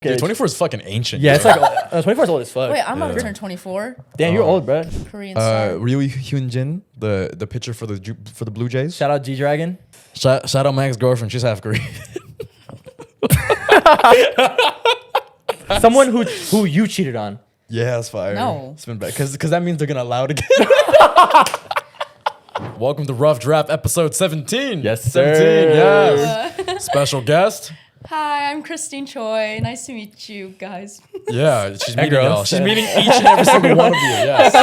Dude, 24 is fucking ancient. Yeah, it's like 24 is old as fuck. Wait, I'm about to turn 24. Damn, you're old, bro. Korean star. Ryu Hyun-jin, the pitcher for the Blue Jays. Shout out G Dragon. Shout out my ex-girlfriend. She's half Korean. Someone who you cheated on. Yeah, that's fire. No. It's been bad because that means they're gonna allow it again. Welcome to Rough Draft episode 17. Yes, 17. sir. Yes. Special guest. Hi, I'm Christine Choi. Nice to meet you guys. Yeah, she's meeting girl. y'all. She's meeting each and every single one of you. Yes.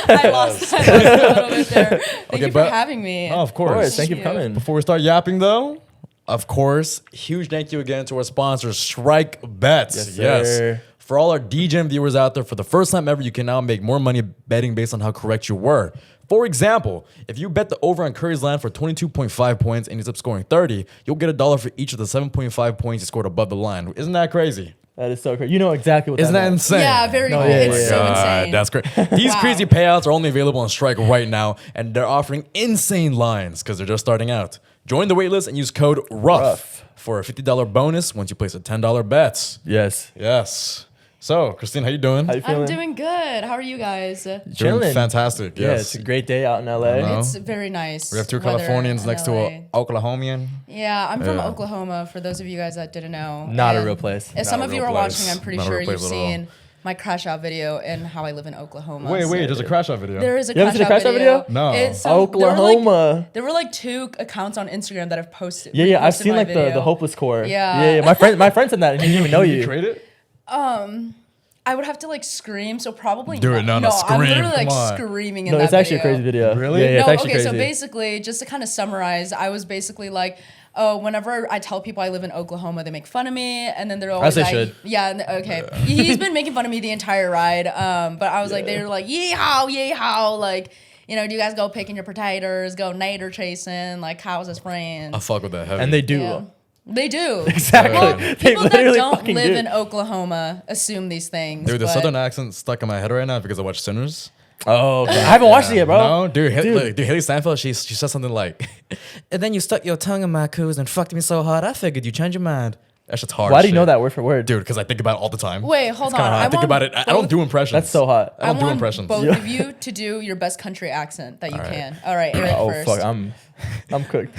I lost a little bit there. Thank you for but- having me. Oh, of course. Thank you for coming. Before we start yapping, though, of course, huge thank you again to our sponsor, Strike Bets. Yes, sir. For all our DGen viewers out there, for the first time ever, you can now make more money betting based on how correct you were. For example, if you bet the over on Curry's land for 22.5 points and he's up scoring 30, you'll get $1 for each of the 7.5 points he scored above the line. Isn't that crazy? That is so crazy. You know exactly what Isn't that means. insane? Yeah, very No, cool. yeah, It's so God, insane. that's great. These Wow. crazy payouts are only available on Strike right now, and they're offering insane lines because they're just starting out. Join the waitlist and use code ROUGH for a $50 bonus once you place a $10 bet. Yes. Yes. So, Christine, how you doing? How you feeling? I'm doing good. How are you guys? Doing Chilling. fantastic. Yeah, Yes. it's a great day out in LA. know. It's very nice. We have two weather Californians in next to LA. a Oklahomian. Yeah, I'm from Yeah. Oklahoma, for those of you guys that didn't know. Not a And real place. If some Not a of you real are place. watching, I'm pretty Not a sure real you've place at all. seen my crash out video and how I live in Oklahoma. Wait, So there's a crash out video. There is a You haven't seen the crash out video. No. Oklahoma. There were like 2 accounts on Instagram that have posted. Yeah, I've reposted seen my like video. the hopeless core. Yeah. yeah. My friend said that and he didn't even know Did you you. create it? I would have to like scream, so probably Do it, not. no, I'm scream, literally like come on. screaming in No, that it's actually a video. crazy video. Really? Yeah, it's No, actually okay, so crazy. basically, just to kind of summarize, I was basically like, oh, whenever I tell people I live in Oklahoma, they make fun of me, and then they're always they like, should. yeah, okay. He's been making fun of me the entire ride, but I was like, they were like, yeehaw, like, you know, do you guys go picking your potatoes, go nader chasing, like, how's his friend? I fuck with that heavy. And they do. Yeah. They do. Exactly. Well, They people that literally don't fucking live do. in Oklahoma assume these things. Dude, the but- southern accent stuck in my head right now because I watched Sinners. Oh, okay. I haven't watched it yet, bro. No, dude, Haley Steinfeld, she said something like, and then you stuck your tongue in my coos and fucked me so hard, I figured you changed your mind. That shit's hard. Why do you know shit. that word for word? Dude, because I think about it all the time. Wait, hold on. I think about it. I don't do impressions. That's so hot. I don't do want impressions. both Yeah. of you to do your best country accent that you All right. can. All right, Eric Oh first. fuck, I'm cooked.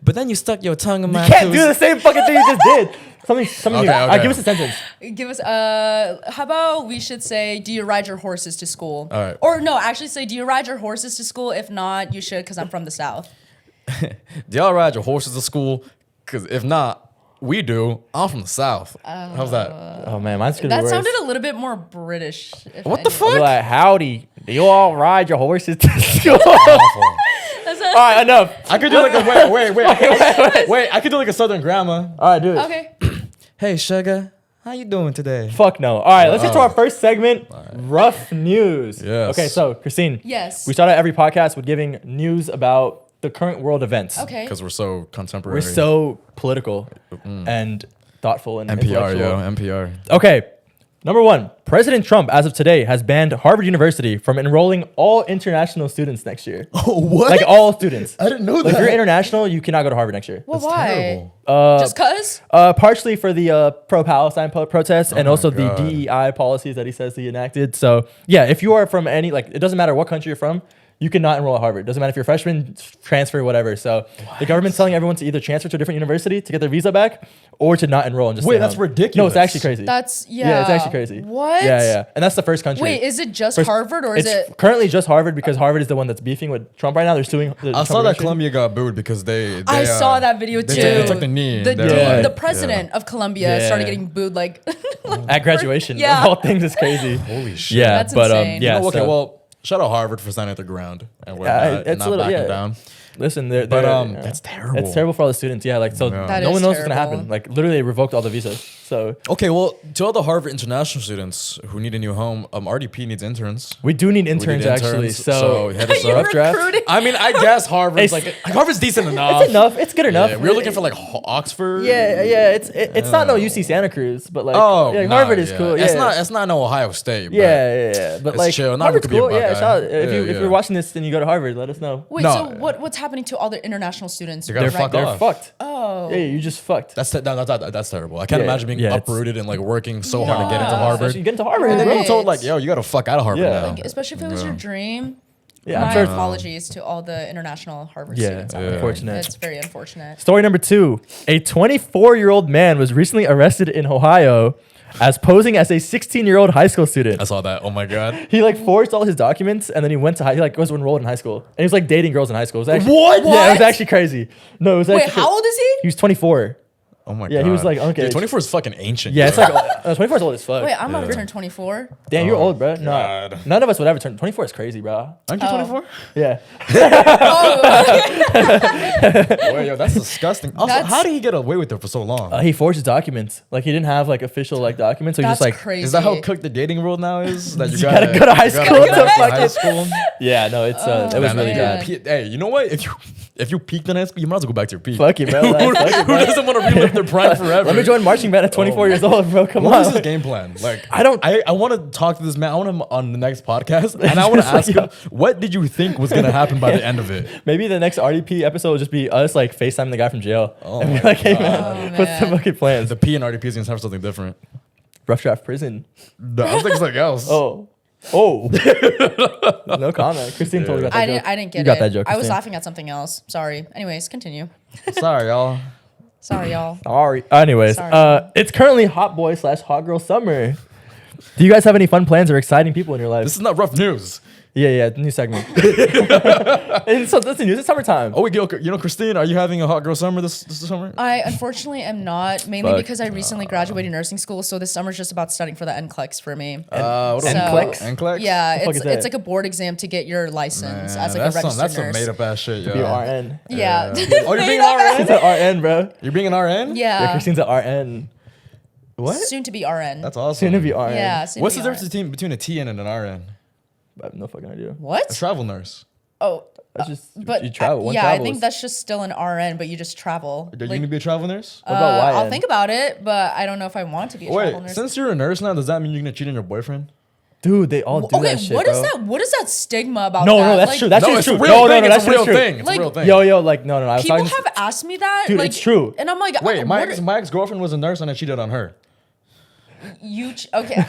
But then you stuck your tongue in my You can't do the same fucking thing you just did. Something new. Okay. Give us a sentence. Give us how about we should say, do you ride your horses to school? All right. Or no, actually say, do you ride your horses to school? If not, you should, because I'm from the South. Do y'all ride your horses to school? Because if not, we do. I'm from the South. How's that? Oh man, mine's gonna be That worse. sounded a little bit more British. if What the anything. I'll be fuck? like, howdy. Do you all ride your horses to school? Awful. All right, enough. I could do like a wait. I could do like a Southern grandma. All right, do it. Okay. Hey, sugar, how you doing today? Fuck no. All right, let's get to our first segment, rough news. Yes. Okay, so Christine. Yes. We start out every podcast with giving news about the current world events. Okay. Because we're so contemporary. We're so political and thoughtful and NPR, intellectual. yo, NPR. Okay. Number 1, President Trump, as of today, has banned Harvard University from enrolling all international students next year. Oh, what? Like all students. I didn't know Like if you're international, you cannot go to Harvard next year. Well, That's why? terrible. Just cause? Partially for the pro-Palestine protests and my also God. the DEI policies that he says he enacted. So yeah, if you are from any, like it doesn't matter what country you're from, you cannot enroll at Harvard. Doesn't matter if you're a freshman, transfer, whatever. So the government's telling everyone to either transfer to a different university to get their visa back or to not enroll and just Wait, stay that's home. ridiculous. No, it's actually crazy. That's, yeah, it's actually crazy. What? Yeah. And that's the first country. Wait, is it just First- Harvard or is it's it? currently just Harvard because Harvard is the one that's beefing with Trump right now. They're suing. I The Trump saw that administration. Columbia got booed because they I saw that video too. They took the knee. The, They were dude, like- the president of Columbia Yeah. started getting booed like at graduation. Yeah. Of all things, is crazy. Holy shit. Yeah, That's but insane. yeah. Okay, so- well, shout out Harvard for standing at the ground and we're Yeah, not, it's not a little- backing yeah. down. Listen, But yeah. that's terrible. It's terrible for all the students. Yeah, like so, Yeah. That no is one knows what's gonna terrible. happen. Like literally, they revoked all the visas. So Okay, well, to all the Harvard international students who need a new home, RDP needs interns. we do need We need interns actually. So hit us You're up. rough draft. recruiting. I mean, I guess Harvard's It's- like Harvard's decent enough. it's enough. It's good enough. Yeah, we were looking for like Oxford. Yeah. It's not no UC Santa Cruz, but like Oh, yeah, nah, Harvard is yeah. cool. Yeah, It's not no Ohio State. But yeah. But it's like chill. Not Harvard's to be a cool. Yeah, Buckeye. shout out. If Yeah, if yeah. you're watching this and you go to Harvard, let us know. Wait, No. so what's happening to all the international students? gotta right? fuck They're off. fucked. Oh. Yeah, you just fucked. That's terrible. I can't Yeah, imagine being yeah, it's- uprooted and like working so hard to get into Yeah. Harvard. You get into Harvard, And then bro. being told like, yo, you gotta fuck out of Harvard Yeah. now. Like, especially if it was your dream. Yeah, My I'm sure. apologies to all the international Harvard Yeah, students out there. unfortunate. It's very unfortunate. Story number 2. A 24-year-old man was recently arrested in Ohio as posing as a 16-year-old high school student. I saw that. Oh my god. He like forged all his documents and then he went to he like was enrolled in high school. And he was like dating girls in high school. It was actually, What? Yeah, it was What? actually crazy. No, it was actually Wait, how old is he? He was 24. Oh my god. Yeah, he was like, okay. Dude, 24 is fucking ancient. Yeah, it's yo. like 24 is old as fuck. Wait, I'm about to turn 24. Damn, you're Oh, old, bro. No, God. none of us would ever turn 24 is crazy, bro. Aren't you 24? Yeah. Wait, yo, that's disgusting. Also, That's- how did he get away with it for so long? He forged his documents. Like he didn't have like official like documents, so he That's just like crazy. Is that how cooked the dating world now is? That you gotta go to high school go to to fuck high it. school. yeah, no, it's it was Man, really yeah. bad. Hey, you know what? If you peaked in high school, you might as well go back to your peak. Fuck it, bro. Like, fuck it, Who bro. doesn't want to relive their prime forever? Let me join marching band at 24 years old, bro. Come What on. is his game plan? Like, I don't- I want to talk to this man. I want him on the next podcast, and I want to Just ask like, him, what did you think was gonna happen by the end of it? Maybe the next RDP episode will just be us like FaceTime the guy from jail and be my like, "Hey man, God. what's the man. fucking plans?" The P and RDP is gonna have something different. Rough draft prison. No, I was thinking something else. Oh. No comment. Christine totally got that I joke. didn't get You it. got that joke, I was Christine. laughing at something else. Sorry. Anyways, continue. Sorry, y'all. Sorry, y'all. Sorry. Anyways, Sorry. it's currently hot boy / hot girl summer. Do you guys have any fun plans or exciting people in your life? This is not rough news. Yeah, new segment. And so that's the news. It's summertime. Oh, wait, yo, you know, Christine, are you having a hot girl summer this summer? I unfortunately am not, mainly Fuck. because I recently graduated nursing school, so this summer's just about studying for the NCLEX for me. What So- NCLEX? NCLEX? Yeah, The fuck is it's that? like a board exam to get your license Man, as like a registered that's some nurse. made up ass shit, yo. Be RN. Yeah. Oh, you're being Made up an She's RN? an RN, bro. You're being an RN? Yeah, Yeah. Christine's an RN. What? Soon to be RN. That's awesome. Soon to be RN. Yeah. Soon What's to the be difference between a TN and an RN? I have no fucking idea. A What? travel nurse. Oh, That's just but you travel. One yeah, travels. I think that's just still an RN, but you just travel. Are you Like, gonna be a travel nurse? What about I'll YN? think about it, but I don't know if I want to be a travel Wait, nurse. since you're a nurse now, does that mean you're gonna cheat on your boyfriend? Dude, they all do Okay, that shit, what is bro. that? What is that stigma about No, that? no, that's Like, true. That's no, just it's true. a real No, thing. no, It's that's a real true. thing. It's Like, a real thing. Yo, like, no. I was People talking. have asked me that. Dude, like, it's true. And I'm like, Wait, my what- ex girlfriend was a nurse and I cheated on her. Okay.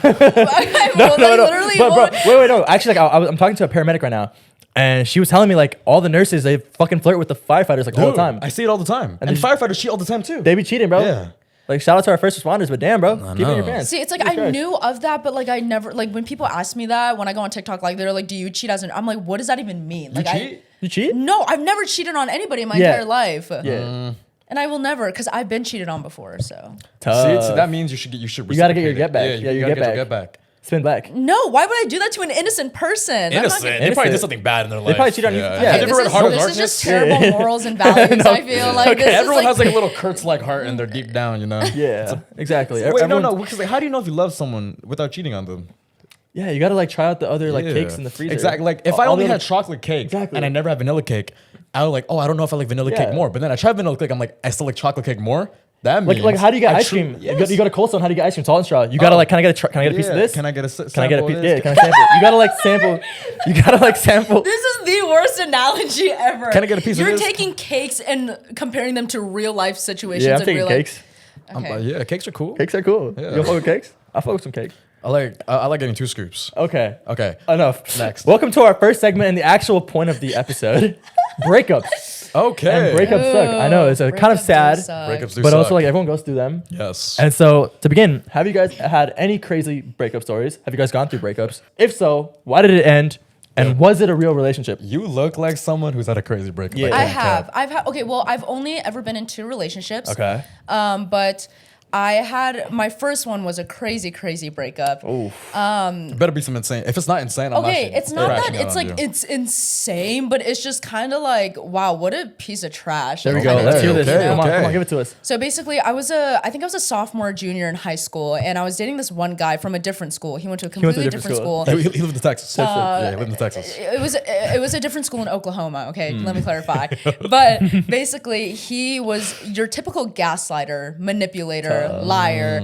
No, no. Literally, But, what- bro, wait, no. Actually, like, I'm talking to a paramedic right now, and she was telling me like all the nurses they fucking flirt with the firefighters like all the Dude, time. I see it all the time. And firefighters cheat all the time too. They be cheating, bro. Yeah. Like shout out to our first responders, but damn, bro, keep it in your know. pants. See, it's like Jesus I Christ. knew of that, but like I never like when people ask me that when I go on TikTok, like they're like, "Do you cheat as an?" I'm like, "What does that even mean?" Like cheat? You cheat? No, I've never cheated on anybody in my Yeah. entire life. Yeah. And I will never, because I've been cheated on before. So Tough. See, that means you should You gotta get your reciprocate get back. it. Yeah, you your gotta get get your back. get back. Spin back. no, why would I do that to an innocent person? I'm not Innocent. gonna- They probably did Innocent. something bad in their life. They probably cheated on you. Yeah. Have you this ever read is- Heart of this Darkness? is just terrible morals and values. No. I feel like Okay, this Everyone is has like a little Kurtz-like heart in their deep down, you know? Yeah, exactly. Wait, Everyone- no, because like, how do you know if you love someone without cheating on them? Yeah, you gotta like try out the other like Yeah. cakes in the freezer. Exactly. Like if All I the only other- had chocolate cake Exactly. and I never had vanilla cake, I was like, oh, I don't know if I like vanilla Yeah. cake more. But then I tried vanilla cake, I'm like, I still like chocolate cake more. That means like how do you get I ice tru- cream? Yes. You go to Cold Stone. How do you get ice cream? Salt and straw. You gotta like, can I get a piece of Yeah. this? Can I get a Can I get a sample piece? of Yeah, this? can I sample? You gotta like sample. You gotta like sample. This is the worst analogy ever. Can I get a piece of You're this? taking cakes and comparing them to real life situations. Yeah, I'm and taking real life- cakes. Okay. Yeah, cakes are cool. Cakes are cool. Yeah. You fuck with cakes? I fuck with some cakes. I like getting 2 scoops. Okay. Okay. Enough. Next. Welcome to our first segment and the actual point of the episode. Breakups. Okay. And breakups suck. I know it's kind of Breakups do sad, suck. Breakups do but also suck. like everyone goes through them. Yes. And so to begin, have you guys had any crazy breakup stories? Have you guys gone through breakups? If so, why did it end? And was it a real relationship? You look like someone who's had a crazy breakup. Yeah. I can't have. cap. I've had. Okay, well, I've only ever been in 2 relationships. Okay. But I had my first one was a crazy breakup. It better be some insane. If it's not insane, I'm Okay, actually it's not that crashing out it's on like you. it's insane, but it's just kind of like, wow, what a piece of trash. There we It's go. kinda Let's hear dope, this. you know? Come on, okay. give it to us. So basically, I think I was a sophomore, junior in high school, and I was dating this one guy from a different school. He went to a completely different different school. school. He lived in Texas. Yeah, he lived in Texas. It was a different school in Oklahoma. Okay, let me clarify. But basically, he was your typical gaslighter, manipulator. liar.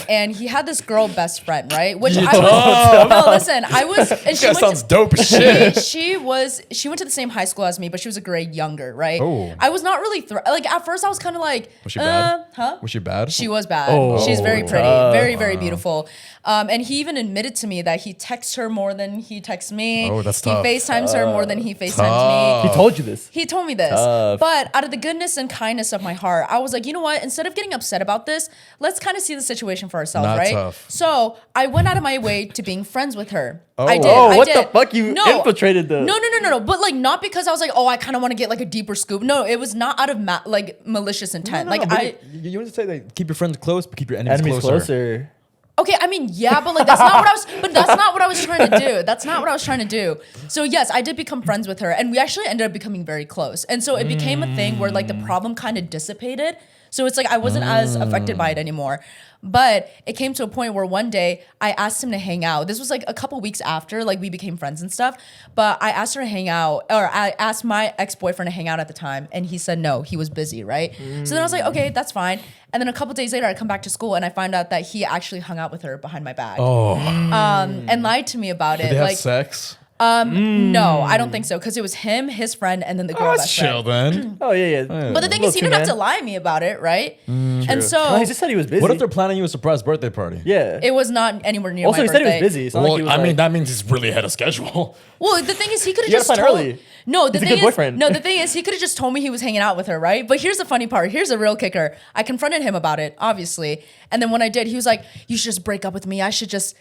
And he had this girl best friend, right? Which I was. No, listen, I was. And she That sounds dope as shit. She went to the same high school as me, but she was a grade younger, right? Oh. I was not really like at first. I was kind of like, Was she bad? Huh? Was she bad? She was bad. Oh. She's very pretty, very, very beautiful. And he even admitted to me that he texts her more than he texts me. Oh, that's tough. He FaceTimes her more than he FaceTimes me. He told you this. He told me this. But out of the goodness and kindness of my heart, I was like, you know what? Instead of getting upset about this, let's kind of see the situation for ourselves, Not right? tough. So I went out of my way to being friends with her. I did. Oh, I what did. the fuck? You infiltrated the. No. But like, not because I was like, oh, I kind of want to get like a deeper scoop. No, it was not out of like malicious intent. No, but you want to say like keep your friends close, but keep your enemies closer. Okay, I mean, yeah, but like that's not what I was. But that's not what I was trying to do. That's not what I was trying to do. So yes, I did become friends with her, and we actually ended up becoming very close. And so it became a thing where like the problem kind of dissipated. So it's like I wasn't as affected by it anymore. But it came to a point where one day I asked him to hang out. This was like a couple weeks after like we became friends and stuff. But I asked her to hang out, or I asked my ex-boyfriend to hang out at the time, and he said no, he was busy, right? So then I was like, okay, that's fine. And then a couple days later, I come back to school and I find out that he actually hung out with her behind my back. And lied to me about it. Did they have like, sex? no, I don't think so, because it was him, his friend, and then the girl That's best chill friend. then. Oh yeah. But the thing is, he didn't have to lie to me about it, right? And so No, he just said he was busy. What if they're planning you a surprise birthday party? Yeah. it was not anywhere near Also, my he said he birthday. was busy. It's not like he was I mean, like- that means he's really ahead of schedule. Well, the thing is, he could have You gotta just plan told. early. No, the He's a thing good is, boyfriend. no, the thing is, he could have just told me he was hanging out with her, right? But here's the funny part. Here's a real kicker. I confronted him about it, obviously, and then when I did, he was like, "You should just break up with me. I should just."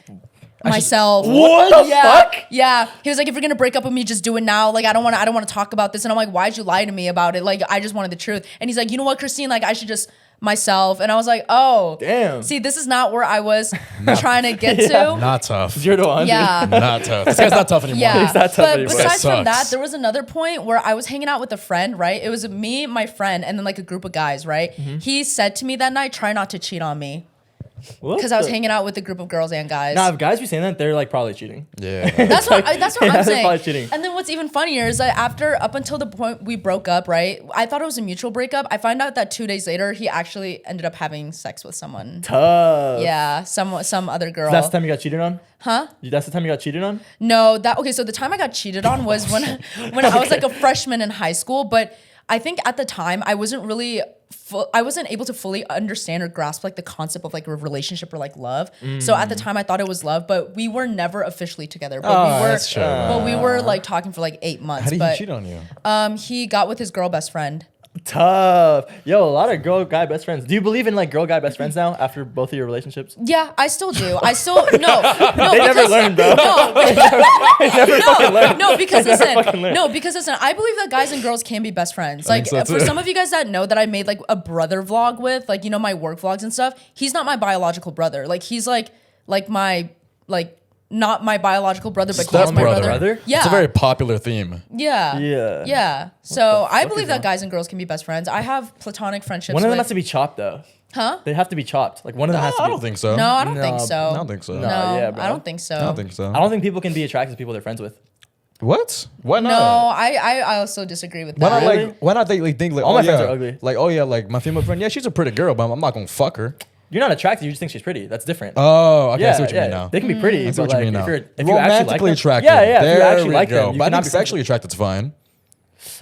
Myself. What the fuck? Yeah. He was like, if you're gonna break up with me, just do it now. Like, I don't wanna talk about this. And I'm like, why'd you lie to me about it? Like, I just wanted the truth. And he's like, you know what, Christine? Like, I should just myself. And I was like, oh. Damn. See, this is not where I was trying to get to. Not tough. 0 to 100. Yeah. Not tough. This guy's not tough anymore. Yeah, He's not tough but anymore. besides That from that, sucks. there was another point where I was hanging out with a friend, right? It was me, my friend, and then like a group of guys, right? He said to me that night, try not to cheat on me. Because I was hanging out with a group of girls and guys. Nah, if guys be saying that, they're like probably cheating. Yeah. That's what I'm They're probably saying. cheating. And then what's even funnier is that up until the point we broke up, right? I thought it was a mutual breakup. I find out that 2 days later, he actually ended up having sex with someone. Tough. Yeah, some other girl. That's the time you got cheated on? Huh? That's the time you got cheated on? No, so the time I got cheated on was when I was like a freshman in high school, but I think at the time I wasn't really I wasn't able to fully understand or grasp like the concept of like a relationship or like love. So at the time I thought it was love, but we were never officially together. But that's true. But we were like talking for like 8 months. How did but he cheat on you? he got with his girl best friend. Tough. Yo, a lot of girl guy best friends. Do you believe in like girl guy best friends now after both of your relationships? Yeah, I still do. I still no. They never learned, bro. No, because listen, I believe that guys and girls can be best friends. Like so for too. some of you guys that know that I made like a brother vlog with, like, you know, my work vlogs and stuff, he's not my biological brother. Like he's like my not my biological brother, but he's my brother. Yeah. It's a very popular theme. Yeah. Yeah. Yeah. So I fuck believe is that wrong? guys and girls can be best friends. I have platonic friendships One of them with, has to be chopped though. Huh? They have to be chopped. Like one of them has to be. I don't think so. No, I don't No, think so. I don't think so. No, No, yeah, bro. I don't think so. I don't think so. I don't think people can be attracted to people they're friends with. What? Why not? No, I also disagree with Why that. not Really? like? Why not they like think like? All oh my yeah, friends are ugly. Like oh yeah, like my female friend. Yeah, she's a pretty girl, but I'm not gonna fuck her. You're not attracted. You just think she's pretty. That's different. Oh, okay. yeah, I see what you yeah. mean now. They can be pretty. I see but what you like, mean now. if you actually like Romantically them, attracted. Yeah, yeah. If you There actually we like go. them, you But I cannot think be sexually attracted's fine.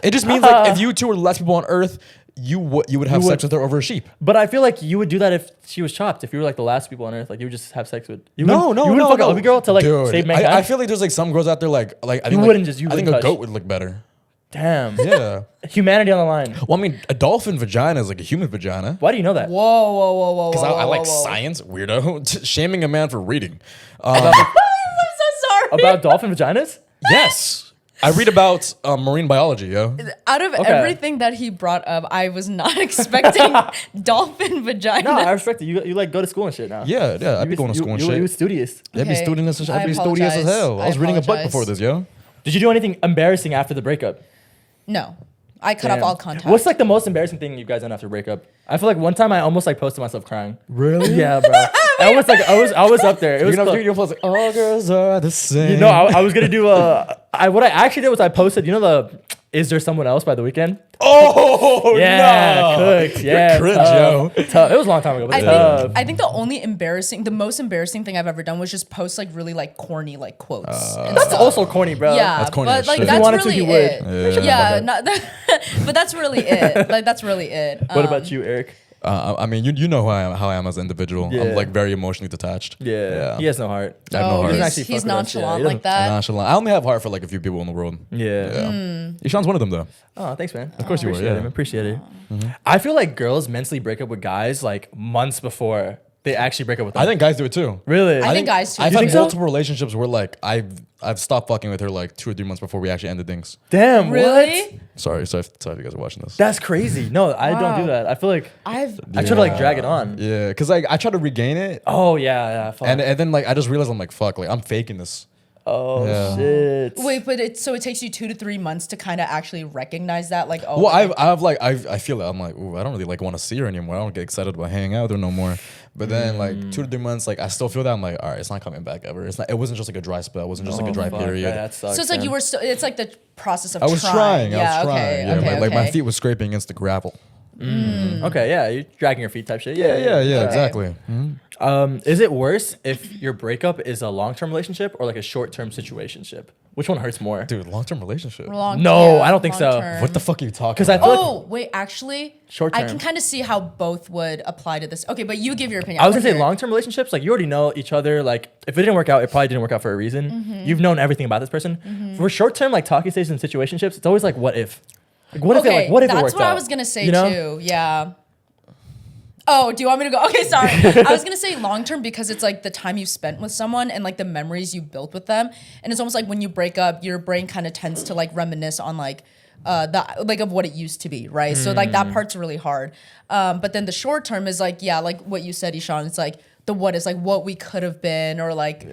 It just means like if you two were the last people on earth, you would have sex with her over a sheep. But I feel like you would do that if she was chopped. If you were like the last people on earth, like you would just have sex with. You wouldn't fuck an ugly girl to like Dude, save mankind. I feel like there's like some girls out there like I think You like, wouldn't just- you I think wouldn't a touch. goat would look better. Damn. Yeah. Humanity on the line. Well, I mean, a dolphin vagina is like a human vagina. Why do you know that? Whoa. Because I like whoa. science, weirdo. Shaming a man for reading. I'm so sorry. About dolphin vaginas? Yes. I read about marine biology, yo. Out of everything that he brought up, I was not expecting dolphin vagina. No, I respect it. You like go to school and shit now. Yeah, I'd be going to school and shit. You studious. I'd be Okay. studious as I studious as hell. I apologize. was reading a book I before this, yo. Did you do anything embarrassing after the breakup? No, I cut off Damn. all contact. What's like the most embarrassing thing you guys done after a breakup? I feel like one time I almost like posted myself crying. Really? Yeah, bro. I was like, I was up there. It was close. You're like, all girls are the same. You know, I was gonna do what I actually did was I posted, you know, Is There Someone Else by The Weeknd. Oh Yeah, no. cooked. Yeah, You're cringe, tough. yo. Tough. It was a long time ago, but tough. I think the most embarrassing thing I've ever done was just post like really like corny like quotes. and That's stuff. also corny, bro. Yeah, That's corny but as like shit. that's If he wanted to, really he would. it. Yeah. Not but that's really it. Like that's really it. What about you, Eric? I mean, you know how I am as an individual. Yeah. I'm like very emotionally detached. Yeah. He has no heart. I have no heart. doesn't actually He's fuck with us, yeah. nonchalant He like that. Nonchalant. I only have heart for like a few people in the world. Yeah. Ishaan's one of them though. Oh, thanks, man. Of course you were, Appreciate yeah. it. Appreciate it. I feel like girls mentally break up with guys like months before they actually break up with them. I think guys do it too. Really? I think guys too. I've You had think so? multiple relationships where like I've stopped fucking with her like 2 or 3 months before we actually ended things. Damn. What? Really? Sorry if you guys are watching this. That's crazy. No, I don't Wow. do that. I feel like I I try to like drag it on. Yeah, because like I try to regain it, Oh yeah. Fuck. and then like I just realized I'm like fuck, like I'm faking this. oh Yeah. shit. wait, but it takes you 2 to 3 months to kind of actually recognize that. Like, oh, Well, like, I feel it. I'm like, ooh, I don't really like want to see her anymore. I don't get excited about hanging out with her no more. But then like 2 to 3 months, like I still feel that. I'm like, all right, it's not coming back ever. It's not. It wasn't just like a dry spell. It wasn't just like a dry Fuck, period. yeah, that sucks, so it's like man. you were still. It's like the process of I was trying. Yeah, I was okay, trying. Yeah, okay, like my okay. feet was scraping against the gravel. Okay, yeah, you're dragging your feet type shit. Yeah, Okay. exactly. Is it worse if your breakup is a long-term relationship or like a short-term situationship? Which one hurts more? Dude, long-term relationship. No, I don't think so. long-term. What the fuck are you talking? 'Cause I about? feel like- Oh wait, actually, Short I term. can kind of see how both would apply to this. Okay, but you give your opinion. I was gonna wanna say hear it. long-term relationships, like you already know each other. Like if it didn't work out, it probably didn't work out for a reason. Mm-hmm. You've known everything about this person. For short-term, like talking stages and situationships, it's always like, what if? Like, what if Okay, it? Like, what if it that's worked what out? I was gonna say You know? too. Yeah. Oh, do you want me to go? Okay, sorry. I was gonna say long term because it's like the time you spent with someone and like the memories you built with them, and it's almost like when you break up, your brain kind of tends to like reminisce on like the like of what it used to be, right? So like that part's really hard. But then the short term is like like what you said, Ishaan. It's like the what is like what we could have been, or like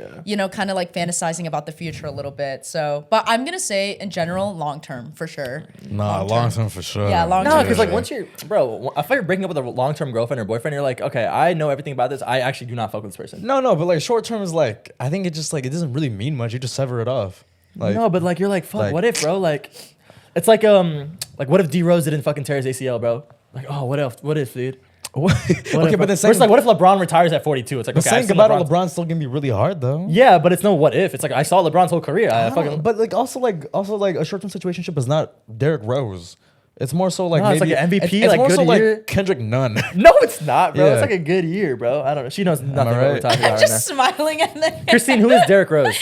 kind of like fantasizing about the future a little bit. So, but I'm gonna say in general, long term for sure. Nah, long-term for sure. Yeah, long No, term. because like once you're, bro, if you're breaking up with a long-term girlfriend or boyfriend, you're like, okay, I know everything about this. I actually do not fuck with this person. No, but like short-term is like I think it just like it doesn't really mean much. You just sever it off. Like No, but like you're like, fuck, like- what if, bro? Like, it's like what if D Rose didn't fucking tear his ACL, bro? Like, oh, what if? What if, dude? what? What okay, if, but then first, like, what if LeBron retires at 42? It's like, But okay, I've saying seen about LeBron's- LeBron's still gonna be really hard though. Yeah, but it's no what if. It's like I saw LeBron's whole career. I fucking. But like also like a short-term situationship is not Derrick Rose. It's more so like No, it's maybe like an MVP, It's like, more good so year. like Kendrick Nunn. No, it's not, bro. Yeah. It's like a good year, bro. I don't know. She knows nothing about what we're right? talking about right Just now. smiling at them. Christine, who is Derrick Rose?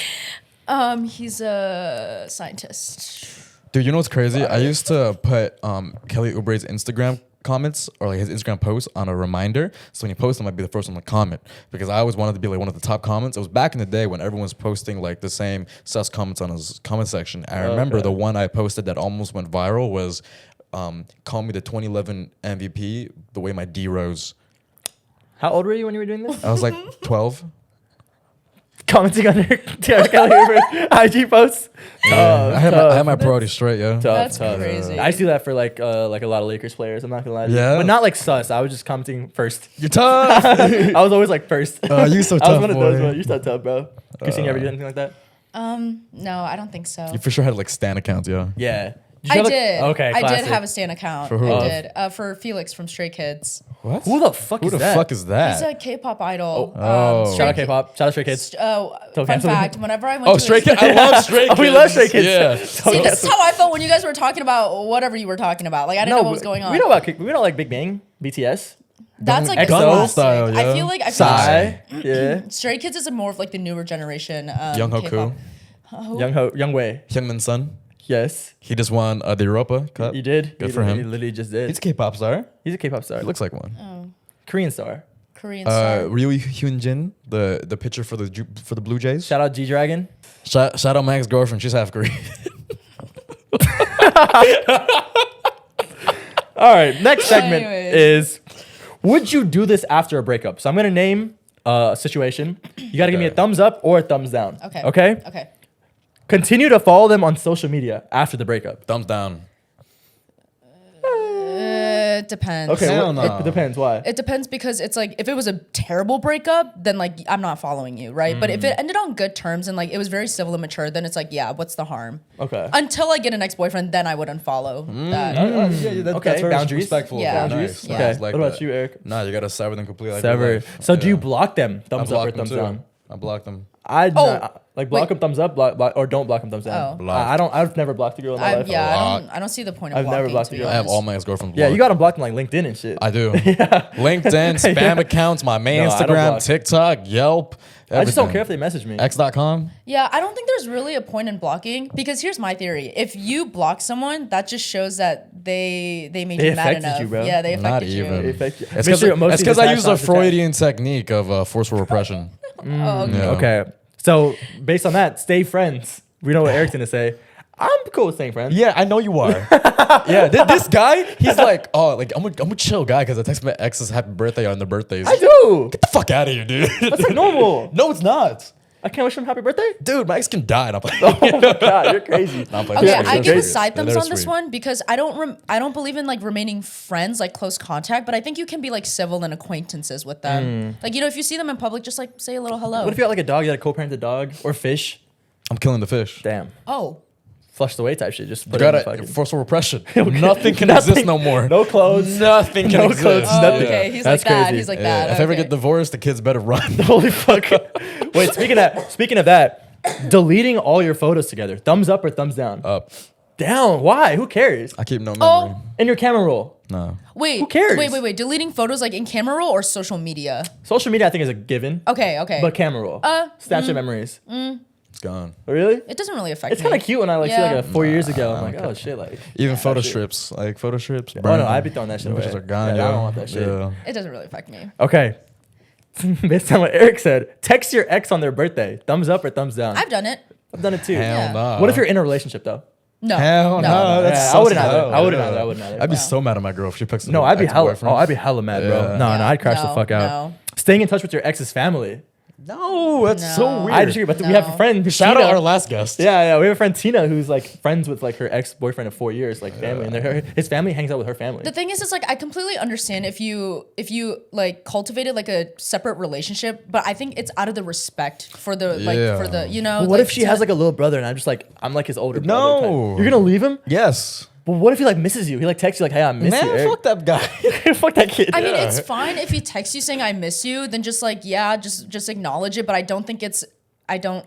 He's a scientist. Dude, you know what's crazy? I used to put Kelly Oubre's Instagram comments or like his Instagram posts on a reminder. So when you post them, I'd be the first one to comment because I always wanted to be like one of the top comments. It was back in the day when everyone was posting like the same sus comments on his comment section. I remember the one I posted that almost went viral was call me the 2011 MVP the way my D rose. How old were you when you were doing this? I was like 12. Commenting on her Kelly Oubre IG posts. I had my priorities straight, yeah. That's crazy. I used to do that for like a lot of Lakers players. I'm not gonna lie to you. Yeah? But not like sus. I was just commenting first. You're tough. I was always like first. You so I was tough, one of those, boy. bro. You're so tough, bro. Christine, you ever do anything like that? No, I don't think so. You for sure had like Stan accounts, yeah. Yeah. I did. Okay, I did classic. have a Stan account. For who? I did. For Felix from Stray Kids. What? Who the fuck Who is the that? fuck is He's that? a K-pop idol. Oh. Shout out K-pop. Shout out Stray Kids. Fun cancel fact: it. whenever I went Oh, to Stray his- Kids. I love Stray Kids. We love Stray Kids. Yeah. See, this is how I felt when you guys were talking about whatever you were talking about. Like I didn't know what was going on. We know like Big Bang, BTS, That's like EXO the classic. style, yeah. I feel like Psy. Yeah. Stray Kids is more of like the newer generation. Young K-pop. Hoku. Young Wei. Hyunmin's son. Yes. He just won the Europa Cup. You did. Good He for him. He literally just did. He's a K-pop star. He's a K-pop star. He looks like one. Korean star. Korean star. Ryu Hyunjin, the pitcher for the Blue Jays. Shout out G Dragon. Shout out my ex-girlfriend. She's half Korean. All right. Next segment Anyways. is: would you do this after a breakup? So I'm gonna name a situation. You gotta give me a thumbs up or a thumbs down. Okay. Okay. Okay. Continue to follow them on social media after the breakup. Thumbs down. It depends. Okay, Hell no. it depends. Why? It depends because it's like if it was a terrible breakup, then like I'm not following you, right? But if it ended on good terms and like it was very civil and mature, then it's like, yeah, what's the harm? Okay. Until I get an ex-boyfriend, then I would unfollow that. Okay, that's very boundaries. respectful. Yeah. Boundaries. Yeah. Okay. Nice. Like what about that. you, Eric? Nah, you gotta sever them completely. Like Sever. your life. So do you Yeah. block them? I Thumbs up or block them thumbs too. down? I block them. I Oh, like block wait. them thumbs up, block, or don't block them thumbs down. Oh. Block. I've never blocked a girl in my life. I don't see the point of I've blocking. never blocked to a be girl. I have honest. all my ex-girlfriends blocked. Yeah, you got them blocked on like LinkedIn and shit. I do. LinkedIn, spam accounts, my main No, I don't Instagram, block. TikTok, Yelp. I just don't everything. care if they message me. X.com. Yeah, I don't think there's really a point in blocking because here's my theory: if you block someone, that just shows that they made They you mad affected enough. you, bro. Yeah, they Not affected you. even. They affect you. It's Make sure emotions because I attached use a not attached. Freudian technique of forceful repression. Oh, okay. Yeah. Okay, so based on that, stay friends. We know what Eric's gonna say. I'm cool with staying friends. Yeah, I know you are. Yeah, this guy, he's like, oh, like I'm a chill guy because I text my ex's happy birthday on their birthdays. I do. Get the fuck out of here, dude. That's like normal. No, it's not. I can't wish him happy birthday. Dude, my ex can die. And I'm like, Oh my god, you're crazy. Nah, I'm playing. Okay, They're I sweet. give a They're side sweet. thumbs They're on this sweet. one because I don't believe in like remaining friends, like close contact, but I think you can be like civil and acquaintances with them. Like, you know, if you see them in public, just like say a little hello. What if you got like a dog? You had a co-parented dog or fish? I'm killing the fish. Damn, Oh, flushed away type shit. Just You put it in the gotta fucking. forceful repression. Nothing can exist no more. No clothes. Nothing can No exist. clothes, oh nothing. okay. He's That's like that. crazy. He's like Yeah, that. if I ever Okay. get divorced, the kids better run. Holy fuck. Wait, speaking of that, deleting all your photos together. Thumbs up or thumbs down? Up. Down. Why? Who cares? I keep no memory. Oh. In your camera roll. No. Wait, Who cares? Wait. Deleting photos like in camera roll or social media? Social media, I think, is a given. Okay. But camera roll. Snapchat memories. It's gone. Really? It doesn't really affect It's me. kind of cute when I like see Yeah. like a 4 years ago. I'm like, oh shit, like. Even photo shit. strips. Like photo strips. Oh no, I'd be throwing that shit away. Pictures are gone, Yeah, I yo. don't want that shit. Yeah. It doesn't really affect me. Okay. Based on what Eric said, text your ex on their birthday. Thumbs up or thumbs down? I've done it. I've done it too. Hell Yeah. no. What if you're in a relationship though? No. Hell no. That's Yeah, so I wouldn't sad. either. I wouldn't Yeah. either. I wouldn't either. I'd be No. so mad at my girl if she picks No, an I'd be hella. ex-boyfriend. Oh, I'd be hella mad, bro. Yeah. No, I'd crash the No, fuck out. no. Staying in touch with your ex's family. No, that's so No. weird. I disagree, but we have a No. friend. Shout Tina. out our last guest. Yeah, we have a friend Tina who's like friends with like her ex-boyfriend of 4 years, like family, and his family hangs out with her family. The thing is, it's like I completely understand if you like cultivated like a separate relationship, but I think it's out of the respect for the Yeah. for the you know. But what like, if she has like a little brother and I'm like his older brother? No. type? You're gonna leave him? Yes. But what if he like misses you? He like texts you like, "Hey, I miss you." Man, Eric. fuck that guy. Fuck that kid. I mean, it's fine if he texts you saying I miss you, then just like just acknowledge it. But I don't think it's I don't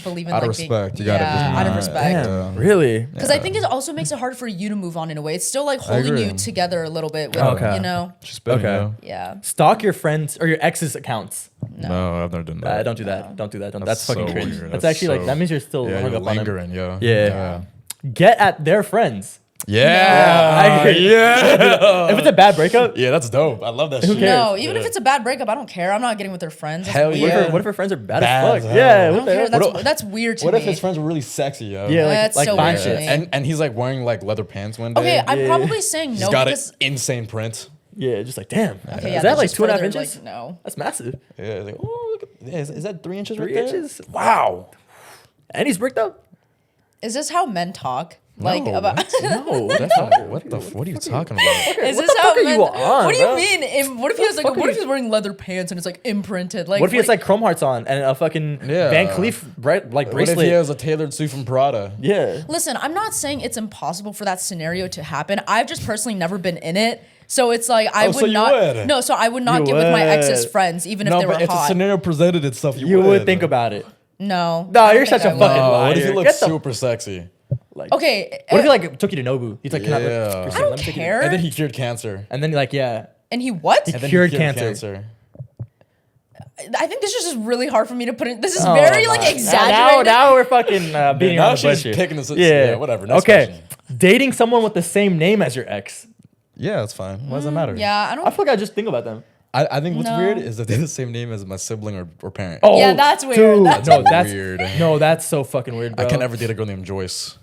believe in Out of like respect, being you gotta yeah, just out of not- respect. Damn, really? Because I think it also makes it hard for you to move on in a way. It's still like holding agree. you together a little bit. With, Okay. You know. She's spitting, Okay. yo. Yeah. Stalk your friends or your ex's accounts. No, I've never done that. Don't do that. Don't do that. Don't. That's That's fucking so cringe. weird. That's That's actually like so- that means you're still Yeah, hung you're up on them. lingering, yo. Yeah. Get at their friends. Yeah. I agree. Yeah. If it's a bad breakup, Yeah, that's dope. I love that shit. cares? No, even if it's a bad breakup, I don't care. I'm not getting with their friends. That's Hell weird. yeah. what if her friends are bad, Bad as as fuck? hell. Yeah, I what don't the care. hell? That's weird to What me. if his friends were really sexy, yo? Yeah, That's like so fine weird to shit. me. And he's like wearing like leather pants one day. Okay, I'm Yeah. probably saying He's no got because an insane print. Yeah, just like damn. okay, Is yeah, that that's like just 2.5 further, inches? Like, no. That's massive. Yeah, it's like, oh, look at, yeah, is that 3 inches 3 right there? inches? Wow. And he's bricked up. Is this how men talk? Like No, about No, That's not, what are you talking about? Is What this the how fuck are men? you on, What do you bro? mean? What if he was like? fuck are What if you- he's wearing leather pants and it's like imprinted? Like What if he has like chrome hearts on and a fucking Yeah. Van Cleef like What if bracelet? he has a tailored suit from Prada? Yeah. Listen, I'm not saying it's impossible for that scenario to happen. I've just personally never been in it. So it's like I Oh, would so you not. would? No, so I would not You get with my ex's would. friends, even if No, they were but it's a hot. scenario presented itself. You would think about it. No. No, I don't you're think such a I would. fucking liar. What if he looks Get the- super sexy? Like, Okay. What if he like took you to Nobu? He's like, can I Yeah. look? I don't Let me take you to- care. And then he cured cancer. And then like, yeah. And he what? And then Cured he cancer. I think this is just really hard for me to put in. This is Oh very my like God. exaggerated. Now we're fucking beating now on the she's bush here. picking this- Yeah. yeah, whatever. Next Okay. question. Dating someone with the same name as your ex. Yeah, that's fine. Why does that matter? Yeah, I I don't. feel like I just think about them. I think what's No. weird is that they're the same name as my sibling or parent. Oh, Yeah, that's weird. Dude, That's no, that's weird. No, that's so fucking weird, bro. I can never date a girl named Joyce.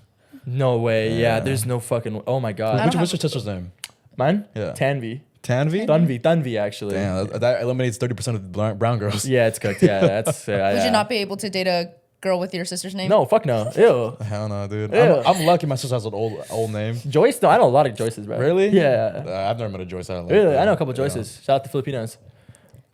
No way. Yeah, there's no fucking. Oh my god. don't What's your sister's name? Mine? Yeah. Tanvi. Tanvi? Dunvi actually. Damn, that eliminates 30% of the brown girls. Yeah, it's cooked. Yeah, that's. Would you not be able to date a girl with your sister's name? No, fuck no. Ew. Hell no, dude. Ew. I'm lucky my sister has an old name. Joyce? No, I know a lot of Joyces, bro. Really? Yeah. I've never met a Joyce. Like Really? that. I know a couple Yeah. Joyces. Shout out to Filipinos.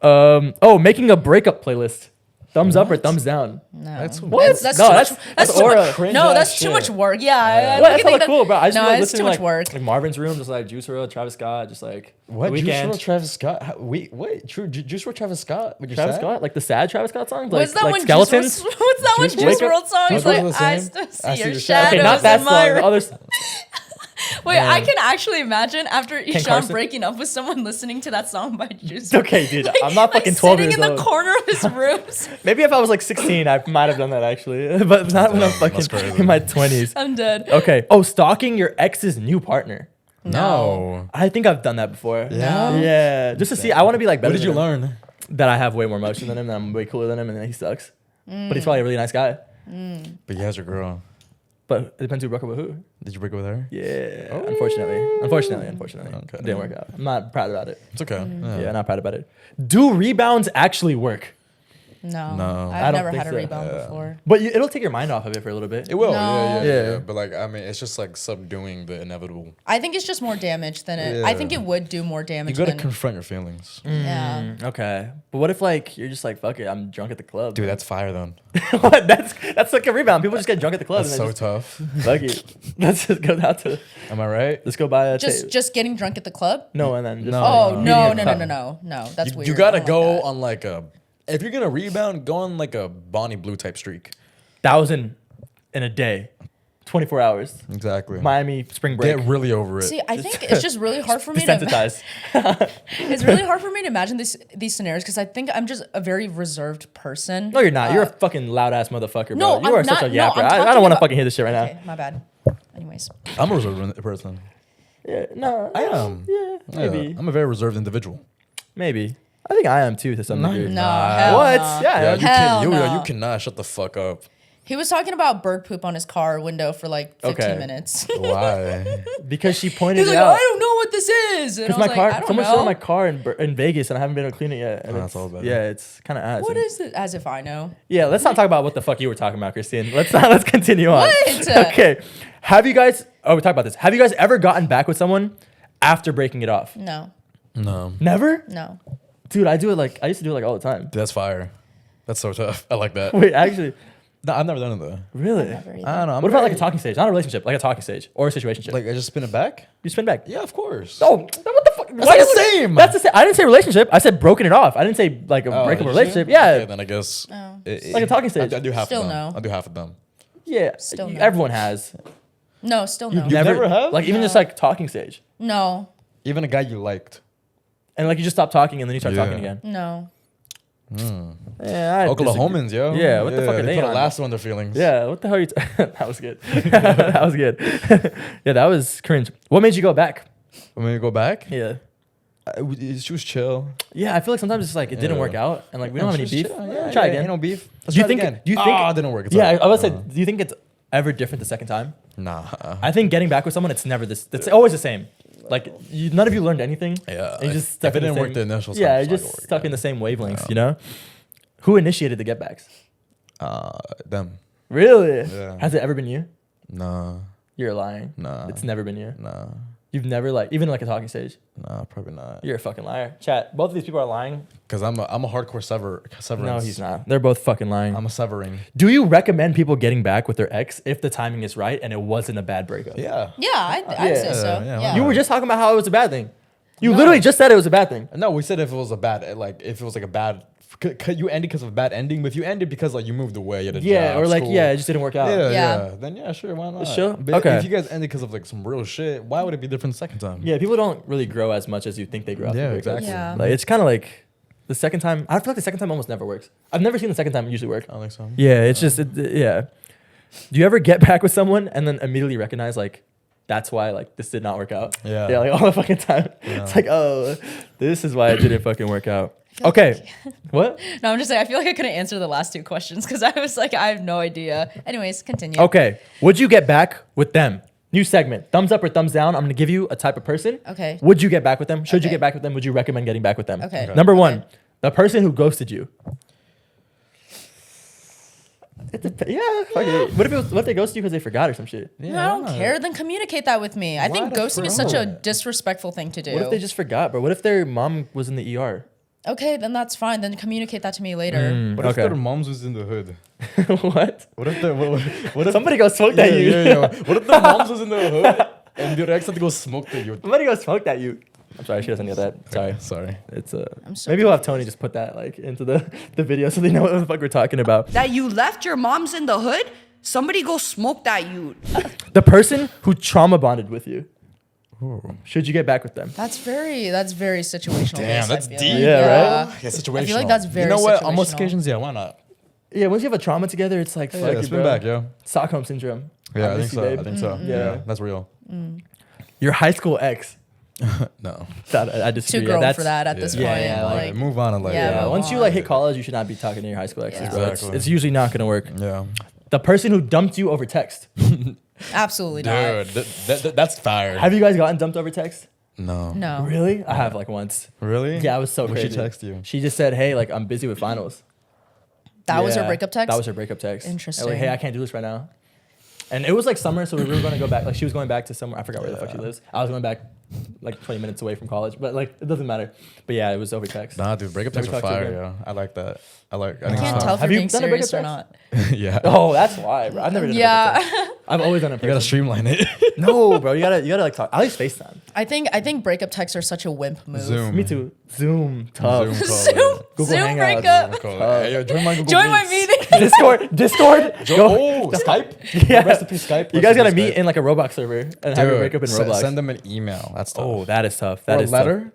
Making a breakup playlist. Thumbs up or thumbs down? No. That's What? That's No, too that's- much. that's too aura. much. Cringe No, ass that's too shit. much work. Yeah. Well, that's hella cool, bro. I just no, remember it's too listening much to work. like Marvin's Room, just like Juice WRLD, Travis Scott, just like What? The Juice Weeknd. WRLD, Travis Scott? Wait, true. Juice WRLD, Travis Scott? When you're Travis sad? Scott, like the sad Travis Scott song, like, What's that like one? Skeletons. What's that one? Juice Juice WRLD? WRLD song. He's Both like, the I same? still I see see your your shadows Okay, not that in song. my The room. others. Wait, I can actually imagine after Ishaan Carson? breaking up with someone listening to that song by Juice. Okay, dude. I'm not fucking 12 sitting years in the old. corner of his rooms. Maybe if I was like 16, I might have done that actually, but not when I'm fucking That's crazy. in my 20s. I'm dead. Okay. Oh, stalking your ex's new partner. No. I think I've done that before. Yeah? Yeah. Just to see, I want to be like better. What did you than him. learn? That I have way more emotion than him. That I'm way cooler than him, and that he sucks. But he's probably a really nice guy. But he has your girl. But it depends who broke up with who. Did you break up with her? Yeah. Unfortunately. Okay. It didn't work out. I'm not proud about it. It's okay. Yeah, not proud about it. Do rebounds actually work? No. No. I I've don't never think had a so. rebound Yeah. before. But it'll take your mind off of it for a little bit. It will. No. Yeah. But like, I mean, it's just like subduing the inevitable. I think it's just more damage than it. I think Yeah. it would do more You damage gotta than. confront your feelings. Yeah. Okay. But what if like you're just like, fuck it, I'm drunk at the club. Dude, that's fire then. What? That's like a rebound. People just get drunk at the club That's and so then tough. just, fuck it. Let's just go out to Am I right? let's go buy a Just getting drunk at the club. no and then just No. Oh no, no meeting no up. no no no no. That's weird. You I gotta don't go like that. on like a. If you're gonna rebound, go on like a Bonnie Blue type streak. 1,000 in a day, 24 hours. Exactly. Miami spring break. Get really over it. See, I think it's just really hard for me to. Desensitized. It's really hard for me to imagine these scenarios because I think I'm just a very reserved person. No, you're not. You're a fucking loud ass motherfucker, bro. No, you are I'm such a not. No, yapper. I'm I talking don't want to about- fucking hear this shit right now. Okay, my bad. Anyways, I'm a reserved person. Yeah, no, I am. Yeah, maybe, I'm a very reserved individual. maybe. I think I am too to some No, degree. you're no. Nah. Hell What? no. Yeah, you Hell can. no. You cannot shut the fuck up. he was talking about bird poop on his car window for like 15 Okay. minutes. Why? because she pointed He's it like, out. I don't know what this is. And I Because was my like, car, I don't someone know. stole my car in Vegas, and I haven't been able to clean it yet. And Oh, that's it's- all bad. Yeah, it's kind of ass. What is it? As if I know. Yeah, let's not talk about what the fuck you were talking about, Christine. Let's continue on. What? Okay. Have you guys? Oh, we talked about this. Have you guys ever gotten back with someone after breaking it off? No, No. Never, no. dude. I do it like I used to do it like all the time. That's fire. That's so tough. I like that. Wait, actually, No, I've never done it though. really? Never either. I don't know. I'm What about like a very- talking stage? Not a relationship, like a talking stage or a situationship. Like I just spin it back? you spin back. Yeah, of course. Oh, what the fuck? That's like the same. That's the same. I didn't say relationship. I said broken it off. I didn't say like a Oh, breakup did relationship. you? Yeah, Okay, then I guess. Oh. like a talking stage. I do half Still of them. no. I do half of them. yeah. Still no. Everyone has. No, still no. You never have? Like even just like talking stage, No, Even a guy you liked. and like you just stop talking and then you start talking Yeah. again. no. Yeah, I Oklahomans, yo. Yeah, what the fuck are they put a on? lasso on their feelings. Yeah, what the hell are you? That was good. That was good. Yeah, that was cringe. What made you go back? Want me to go back? Yeah. She was chill. Yeah, I feel like sometimes it's like it didn't Yeah. work out, and like we don't have She any was beef. chill. Yeah, Try yeah, again. Ain't no beef. Let's Do you try it think? again. Do you think? Ah, it didn't work. It's Yeah, alright. I would say. Do you think it's ever different the second time? Nah. I think getting back with someone, it's never this. It's always the same. Like none of you learned anything. Yeah, and you if- just stuck if it in didn't the work same, the initial time, Yeah, it's you're not just gonna work stuck again. in the same wavelengths. Yeah. You know. Who initiated the get backs? Them. Really? Yeah. Has it ever been you? Nah. You're lying. Nah. It's never been you. Nah. You've never like even like a talking stage. Nah, probably not. You're a fucking liar. Chat. Both of these people are lying. Because I'm a hardcore severance. No, he's not. They're both fucking lying. I'm a severing. Do you recommend people getting back with their ex if the timing is right and it wasn't a bad breakup? Yeah. Yeah, I'd say so. yeah, Yeah. You were just talking about how it was a bad thing. You No. literally just said it was a bad thing. No, we said if it was a bad, like if it was like a bad, you ended because of a bad ending. But if you ended because like you moved away, you had a Yeah, job, or like school, it just didn't work out. Yeah, Yeah. yeah. Then yeah, sure, why not? Sure, But okay. If you guys ended because of like some real shit, why would it be different the second time? Yeah, people don't really grow as much as you think they grow. After Yeah, breakups. exactly. Yeah. Like it's kind of like the second time. I feel like the second time almost never works. I've never seen the second time usually work. I don't think so. Yeah, it's just yeah. Do you ever get back with someone and then immediately recognize like that's why like this did not work out? Yeah. Yeah, like all the fucking time. Yeah. It's like, oh, this is why it didn't fucking work out. Okay. What? No, I'm just saying. I feel like I couldn't answer the last two questions because I was like, I have no idea. Anyways, continue. Okay. Would you get back with them? New segment. Thumbs up or thumbs down. I'm going to give you a type of person. Okay. Would you get back with them? Should you Okay. get back with them? Would you recommend getting back with them? Okay. Number one, the person who ghosted you. Yeah, fuck it. What if they ghost you because they forgot or some shit? No, I don't care. Then communicate that with me. I think the ghosting is fuck? such a disrespectful thing to do. What if they just forgot, bro? What if their mom was in the ER? Okay, then that's fine. Then communicate that to me later. What if their moms was in the hood? What? What if their what if Somebody go smoke that you. What if their moms was in the hood and their ex had to go smoke the you? Somebody go smoke that you. I'm sorry, she doesn't get that. Sorry. Sorry. It's so maybe we'll have Tony just put that like into the video so they know what the fuck we're talking about. That you left your mom's in the hood? Somebody go smoke that you. The person who trauma bonded with you. Should you get back with them? That's very situational. Damn, based, I that's feel deep. like. Yeah, right? Yeah, situational. I feel like that's very You know what? On most situational. occasions, yeah, why not? Yeah, once you have a trauma together, it's like fuck Yeah, it, spin bro. back, yo. Stockholm syndrome. Yeah, I I think miss you, so. babe. I think so. Yeah. Yeah, that's real. Your high school ex. No. I disagree. Too Yeah, grown that's for that at this Yeah, point. yeah, like, move on and like Yeah, Yeah, move once you on. like hit college, you should not be talking to your high school exes, Yeah. bro. Exactly. It's usually not gonna work. yeah. The person who dumped you over text. absolutely not. Dude, that's fire. Have you guys gotten dumped over text? No. No. Really? I have like once. Really? Yeah, I was so What'd crazy. she text you? She just said, "Hey, like I'm busy with finals." That was her Yeah, breakup text? That was her breakup text. Interesting. Like, hey, I can't do this right now. And it was like summer, so we were going to go back. Like she was going back to somewhere. I forgot where the fuck she lives. I was going back like 20 minutes away from college, but like it doesn't matter. But yeah, it was over text. Nah, dude, breakup texts Never are talked to her fire, again. yo. I like that. I I think can't it's tell if Have you're you being done a breakup serious or text? not. fun. Yeah. Oh, that's why, bro. I've never done a breakup text. Yeah. I've always done a You gotta person. streamline it. No, bro. You gotta like talk. At least FaceTime. I think breakup texts are such a wimp move. Zoom. Me too. Zoom. Tough. Zoom call. Zoom, Google Zoom Hangouts. breakup. Call it. Hey, yo, join my Google Join my Meets. meeting. Discord. Oh, Skype? Yeah. Rest in peace, Skype. You guys gotta meet in like a Roblox server and have your breakup in Roblox. Send them an email. That's tough. Oh, that is tough. Or That a is letter. Tough.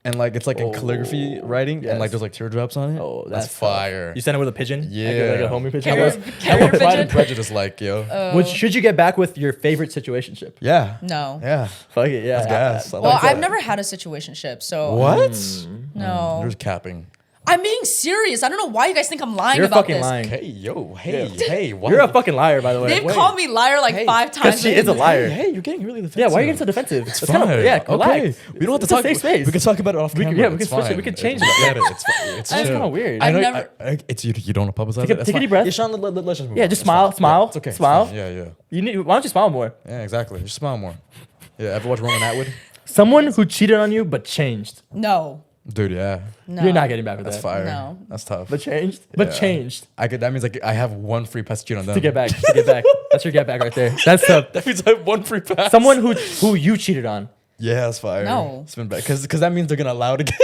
And like it's like in calligraphy writing and like Yes. there's like teardrops on it. Oh, that's tough. fire. You send it with a pigeon. Yeah. Like a homie pigeon. Carrier- carrier Pride pigeon? and Prejudice, like yo. Should you get back with your favorite situationship? Yeah. No. Yeah. Fuck it. Yeah. That's gas. I Well, like I've that. never had a situationship, so What? no. You're just capping. I'm being serious. I don't know why you guys think I'm lying You're about fucking this. lying. Hey, yo. Hey, Yeah. hey. Why? You're a fucking liar, by the way. They've Wait. called me liar like Hey, 5 Because times. she is a liar. Hey, you're getting really defensive. Yeah, why are you getting so defensive? It's That's kinda- fine. yeah, relax. Okay. We don't have to It's a talk. safe space. We can talk about it off camera. yeah, we It's can switch it. fine. We can change I it. get it. It's fine. It's That's chill. kind of weird. I know. I've never- It's you don't publicize Take it. a- That's take a fine. deep breath. Ishaan, let's just move Yeah, on. just It's fine. smile, smile, Yeah, it's okay. It's smile. fine. Yeah. You need. Why don't you smile more? Yeah, exactly. Just smile more. Yeah, ever watch Roman Atwood? Someone who cheated on you but changed. No. Dude, yeah. No. You're not getting back with That's that. fire. No. That's tough. But changed. But Yeah. changed That means like I have one free pass to cheat on them. to get back. To get back. That's your get back right there. That's tough. That means I have one free pass. Someone who you cheated on. Yeah, that's fire. No. Spin back. Because that means they're gonna allow it again.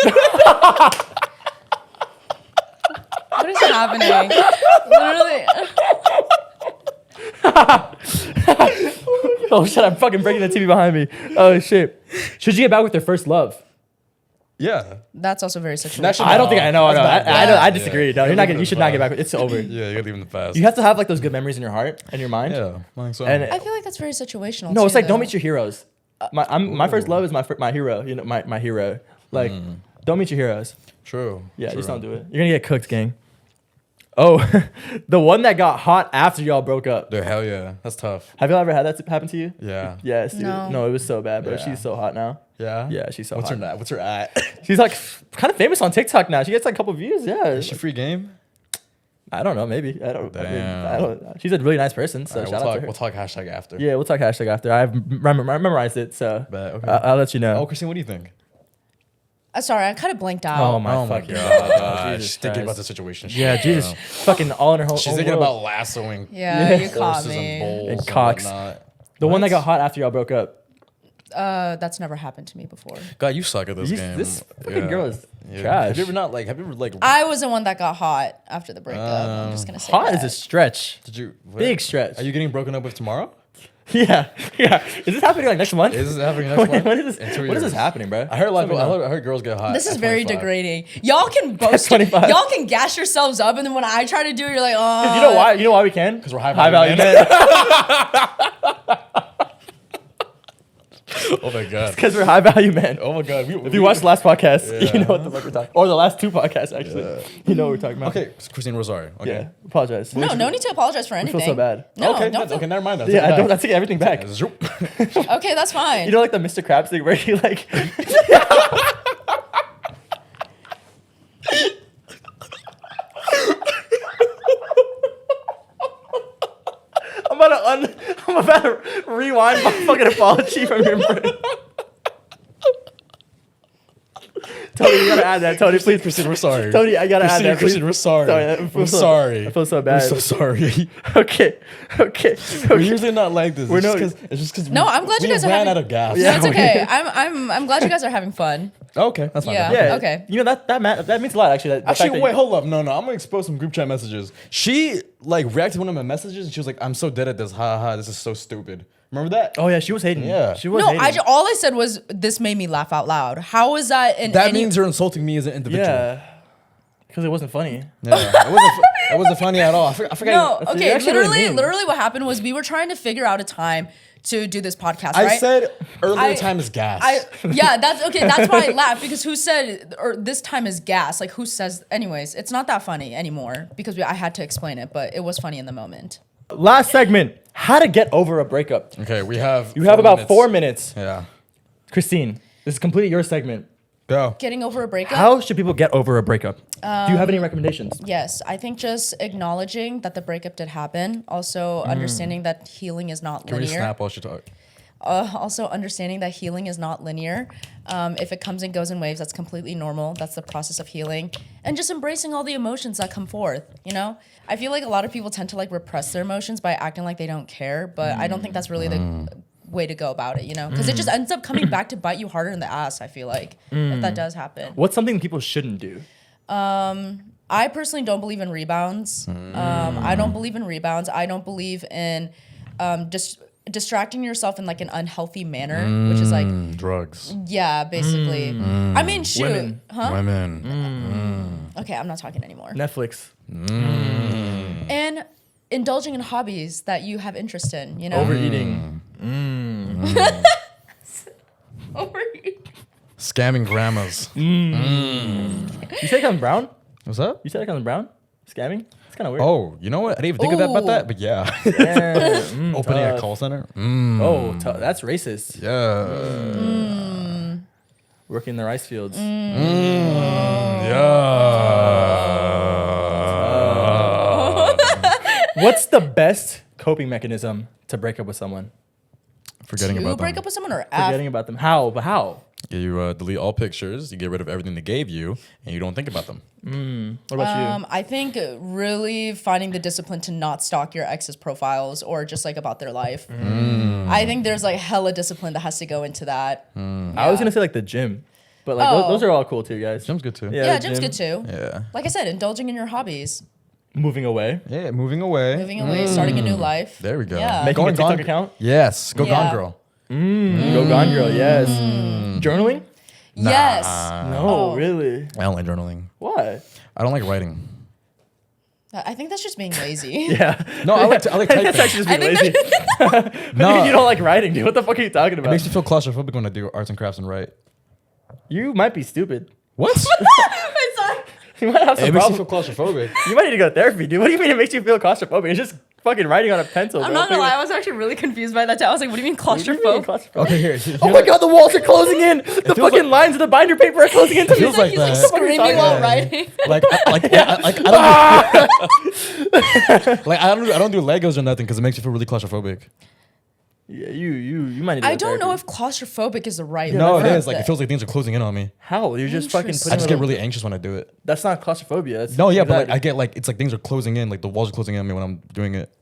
What is happening? Literally. Oh shit! I'm fucking breaking the TV behind me. Oh shit! Should you get back with your first love? Yeah. That's also very situational. That should- I don't think I know. That's No, bad. I Yeah. disagree. No, Yeah. you're not. You Leave it should in not the get back. past. It's over. Yeah, you gotta leave in the past. You have to have like those good memories in your heart and your mind. Yeah. I think so. And I feel like that's very situational. no, it's too, like don't though. meet your heroes. My first love is my hero. You know, my hero. Like, don't meet your heroes. True. Yeah, True. just don't do it. You're gonna get cooked, gang. Oh, the one that got hot after y'all broke up. Dude, hell yeah. That's tough. Have y'all ever had that happen to you? Yeah. Yes, dude. No. No, it was so bad, bro. Yeah. She's so hot now. Yeah. Yeah, she's so What's hot. her What's her at? She's like kind of famous on TikTok now. She gets like a couple views. Yeah. Is she free game? I don't know. Maybe. I don't. I Damn. don't know. She's a really nice person. So Alright, shout out to her. we'll talk hashtag after. Yeah, we'll talk hashtag after. I've memorized it, so Bet, okay. I'll let you know. Oh, Christine, what do you think? Sorry, I kind of blanked out. Oh my fucking God. She's thinking about the situation. Yeah, Jesus, fucking all in her whole. She's own thinking world. about lassoing Yeah, you caught horses and me. bulls And and cocks. whatnot. The one that What? got hot after y'all broke up. That's never happened to me before. God, you suck at this You- game. this fucking girl is Yeah. trash. Have you ever like? I was the one that got hot after the breakup. I'm just gonna say Hot that. is a stretch. Did you Big stretch. Are you getting broken up with tomorrow? Yeah, yeah. Is this happening like next month? Is this happening next month? What is this? In 2 What is years. this happening, bro? I heard like I heard girls get hot. This is at very 25. degrading. Y'all can boast. 25. Y'all can gas yourselves up, and then when I try to do it, you're like, oh. You know why? You know why we can? Because we're high value value men. Oh my god. Because we're high value men. Oh my god. If you watched the last podcast, Yeah. you know what the fuck we're talking. Or the last 2 podcasts, actually. You know what we're talking about. Okay, Christine Rosario. Okay. Yeah. Apologize. No need to apologize for We anything. feel so bad. No, Okay, don't feel- okay, never mind. Then. Yeah, Take it I take everything back. back. Zoop. Okay, that's fine. You know, like the Mr. Krabs thing where he like. I'm about to rewind my fucking apology from your brain. Tony, you gotta add that. Tony, please. Christine, we're sorry. Tony, I gotta add that. Christine, we're sorry. I'm sorry. I feel so bad. I'm so sorry. Okay. We're usually not like this. We're It's just because No, I'm glad you guys are ran having. out of gas. No, it's okay. I'm glad you guys are having fun. Okay, that's fine. Yeah. Yeah. Okay. You know that means a lot actually. Actually, wait, hold up. No, I'm gonna expose some group chat messages. She like reacted to one of my messages and she was like, "I'm so dead at this. Ha ha. This is so stupid." Remember that? Oh yeah, she was hating. Yeah. She was No, hating. all I said was this made me laugh out loud. How is that in That any? means you're insulting me as an individual. Yeah. Because it wasn't funny. Yeah. It wasn't funny at all. I forgot. No, That's okay. actually really mean. Literally, what happened was we were trying to figure out a time to do this podcast. I right? said earlier I- time is gas. Yeah, that's okay. That's why I laughed because who said or this time is gas? Like who says? Anyways, it's not that funny anymore because I had to explain it, but it was funny in the moment. Last segment: how to get over a breakup. Okay, we have. You have about 4 minutes. Yeah. Christine, this is completely your segment. Go. Getting over a breakup. How should people get over a breakup? Do you have any recommendations? Yes, I think just acknowledging that the breakup did happen. Also, understanding that healing is not Can we linear. snap while she talk? Also, understanding that healing is not linear. If it comes and goes in waves, that's completely normal. That's the process of healing. And just embracing all the emotions that come forth, you know? I feel like a lot of people tend to like repress their emotions by acting like they don't care, but I don't think that's really the way to go about it, you know? Because it just ends up coming back to bite you harder in the ass, I feel like, if that does happen. What's something people shouldn't do? I personally don't believe in rebounds. I don't believe in rebounds. I don't believe in just distracting yourself in like an unhealthy manner, which is like, Drugs. yeah, basically. I mean, shoot. Women. Huh? Women. Okay, I'm not talking anymore. Netflix. And indulging in hobbies that you have interest in, you know? Overeating. Overeating. Scamming grandmas. You said it comes brown? What's up? You said it comes brown? Scamming? It's kind of weird. Oh, you know what? I didn't even think of that about Ooh. that, but yeah. Yeah. Opening a tough. call center. That's racist. Yeah. Working in the rice fields. What's the best coping mechanism to break up with someone? Forgetting To about break them. up with someone or Forgetting about them. How? But how? Yeah, you delete all pictures, you get rid of everything they gave you, and you don't think about them. What about you? I think really finding the discipline to not stalk your ex's profiles or just like about their life. I think there's like hella discipline that has to go into that. I was gonna say like the gym, but like Oh. those are all cool too, guys. Gym's good too. Yeah, the gym's gym. good too. Yeah. Like I said, indulging in your hobbies, Moving away. Yeah, moving away. moving away, starting a new life. There we go. Yeah. Making Going a TikTok gone- account. Yes. Go Yeah. Gone Girl. Go Gone Girl. Yes. Journaling? Yes. No, Oh. really. I don't like journaling. Why? I don't like writing. I think that's just being lazy. Yeah. No, I like typing. That's actually just I being think lazy. No. You don't like writing, dude. What the fuck are you talking It about? makes me feel claustrophobic when I do arts and crafts and write. You might be stupid. What? I'm sorry. You might have some It makes me problems. feel claustrophobic. You might need to go to therapy, dude. What do you mean it makes you feel claustrophobic? It's just fucking writing on a pencil. I'm bro. not gonna lie, I was actually really confused by that too. I was like, what do you mean What do you mean claustrophobic? Okay, here. Oh my god, the walls are closing in. The fucking lines of the binder paper are closing in. It feels like He's like that. screaming while writing. Like I don't do Legos or nothing because it makes you feel really claustrophobic. Yeah, you might need to go I to don't know therapy. if claustrophobic is the right No, word. it is. Like it feels like things are closing in on me. How? You're just fucking Interesting. putting I just get little- really anxious when I do it. That's not claustrophobia. That's No, yeah, but like anxiety. I get like it's like things are closing in, like the walls are closing in on me when I'm doing it.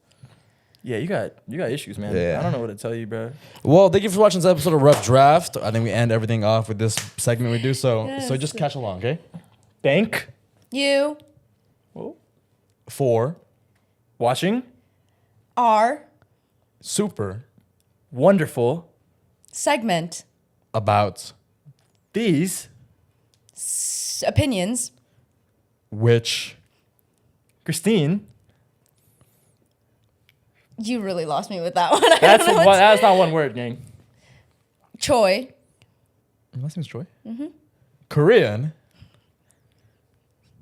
Yeah, you got issues, man. Yeah. I don't know what to tell you, bro. Well, thank you for watching this episode of Rough Draft. I think we end everything off with this segment we do. So Yes. just catch along, okay? Bank. You For Watching. are super Wonderful. segment about These. opinions. which Christine. You really lost me with that one. I That's don't know one, that's not one word, gang. Choi. Your last name's Troy? Mm-hmm. Korean.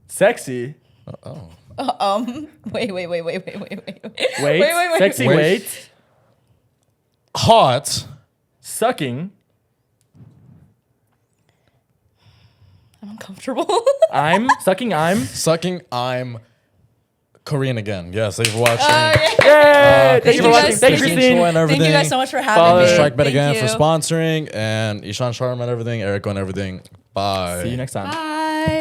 Sexy. Wait. Wait. Sexy Wait. wait. Hot. Sucking. I'm uncomfortable. I'm sucking. I'm Sucking. I'm Korean again. Yes, thank you for watching. Yay! Thank you for watching. guys. Thank you, Christine Christine. Choi and Thank everything. you guys so much for Follow having me. Strike Bet Thank again you. for sponsoring, and Ishaan Sharma and everything, Eric and everything. Bye. See you next time. Bye.